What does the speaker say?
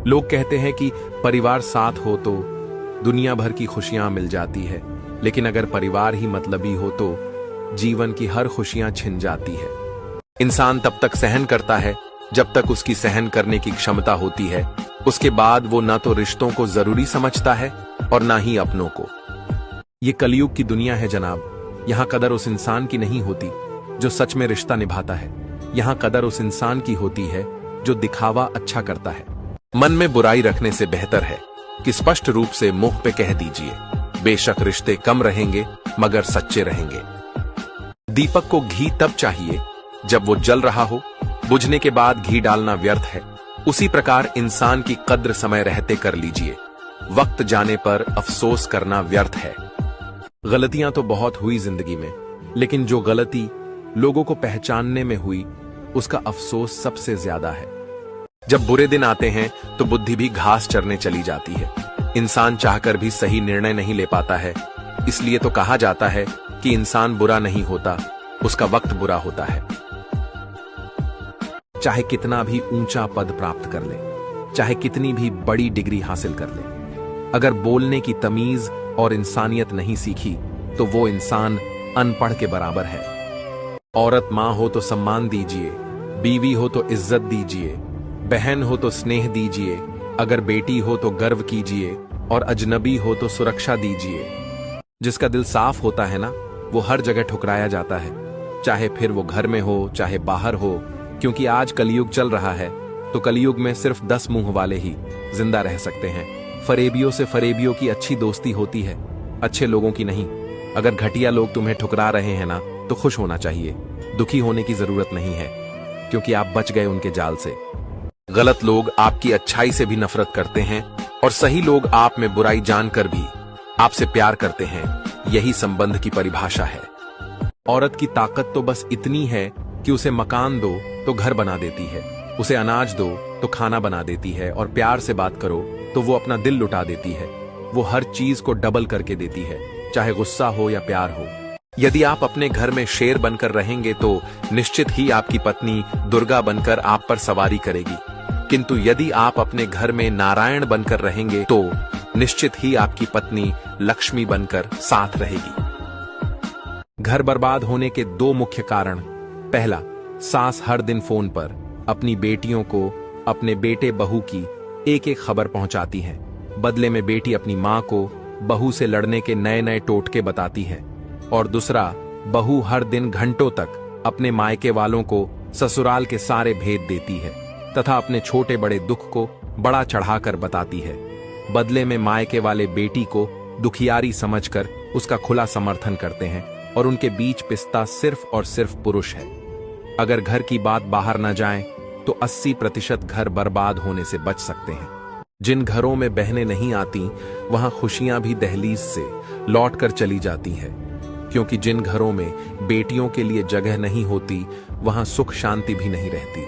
लोग कहते हैं कि परिवार साथ हो तो दुनिया भर की खुशियां मिल जाती है, लेकिन अगर परिवार ही मतलबी हो तो जीवन की हर खुशियां छिन जाती है। इंसान तब तक सहन करता है जब तक उसकी सहन करने की क्षमता होती है। उसके बाद वो ना तो रिश्तों को जरूरी समझता है और ना ही अपनों को। ये कलयुग की दुनिया है जनाब। यहाँ कदर उस इंसान की नहीं होती जो सच में रिश्ता निभाता है। यहाँ कदर उस इंसान की होती है जो दिखावा अच्छा करता है। मन में बुराई रखने से बेहतर है कि स्पष्ट रूप से मुंह पे कह दीजिए। बेशक रिश्ते कम रहेंगे मगर सच्चे रहेंगे। दीपक को घी तब चाहिए जब वो जल रहा हो, बुझने के बाद घी डालना व्यर्थ है। उसी प्रकार इंसान की कद्र समय रहते कर लीजिए, वक्त जाने पर अफसोस करना व्यर्थ है। गलतियां तो बहुत हुई जिंदगी में, लेकिन जो गलती लोगों को पहचानने में हुई उसका अफसोस सबसे ज्यादा है। जब बुरे दिन आते हैं तो बुद्धि भी घास चरने चली जाती है। इंसान चाहकर भी सही निर्णय नहीं ले पाता है। इसलिए तो कहा जाता है कि इंसान बुरा नहीं होता, उसका वक्त बुरा होता है। चाहे कितना भी ऊंचा पद प्राप्त कर ले, चाहे कितनी भी बड़ी डिग्री हासिल कर ले, अगर बोलने की तमीज और इंसानियत नहीं सीखी तो वो इंसान अनपढ़ के बराबर है। औरत मां हो तो सम्मान दीजिए, बीवी हो तो इज्जत दीजिए, बहन हो तो स्नेह दीजिए, अगर बेटी हो तो गर्व कीजिए और अजनबी हो तो सुरक्षा दीजिए। जिसका दिल साफ होता है ना, वो हर जगह ठुकराया जाता है, चाहे फिर वो घर में हो चाहे बाहर हो। क्योंकि आज कलयुग चल रहा है तो कलयुग में सिर्फ 10 मुंह वाले ही जिंदा रह सकते हैं। फरेबियों से फरेबियों की अच्छी दोस्ती होती है, अच्छे लोगों की नहीं। अगर घटिया लोग तुम्हें ठुकरा रहे हैं ना तो खुश होना चाहिए, दुखी होने की जरूरत नहीं है, क्योंकि आप बच गए उनके जाल से। गलत लोग आपकी अच्छाई से भी नफरत करते हैं और सही लोग आप में बुराई जानकर भी आपसे प्यार करते हैं। यही संबंध की परिभाषा है। औरत की ताकत तो बस इतनी है कि उसे मकान दो तो घर बना देती है, उसे अनाज दो तो खाना बना देती है, और प्यार से बात करो तो वो अपना दिल लुटा देती है। वो हर चीज को डबल करके देती है, चाहे गुस्सा हो या प्यार हो। यदि आप अपने घर में शेर बनकर रहेंगे तो निश्चित ही आपकी पत्नी दुर्गा बनकर आप पर सवारी करेगी, किंतु यदि आप अपने घर में नारायण बनकर रहेंगे तो निश्चित ही आपकी पत्नी लक्ष्मी बनकर साथ रहेगी। घर बर्बाद होने के 2 मुख्य कारण। पहला, सास हर दिन फोन पर अपनी बेटियों को अपने बेटे बहू की एक एक खबर पहुंचाती है। बदले में बेटी अपनी मां को बहू से लड़ने के नए नए टोटके बताती है। और दूसरा, बहू हर दिन घंटों तक अपने मायके वालों को ससुराल के सारे भेद देती है तथा अपने छोटे बड़े दुख को बड़ा चढ़ाकर बताती है। बदले में मायके वाले बेटी को दुखियारी समझकर उसका खुला समर्थन करते हैं और उनके बीच पिसता सिर्फ और सिर्फ पुरुष है। अगर घर की बात बाहर न जाए तो 80% घर बर्बाद होने से बच सकते हैं। जिन घरों में बहनें नहीं आती वहां खुशियां भी दहलीज से लौट कर चली जाती हैं, क्योंकि जिन घरों में बेटियों के लिए जगह नहीं होती वहां सुख शांति भी नहीं रहती।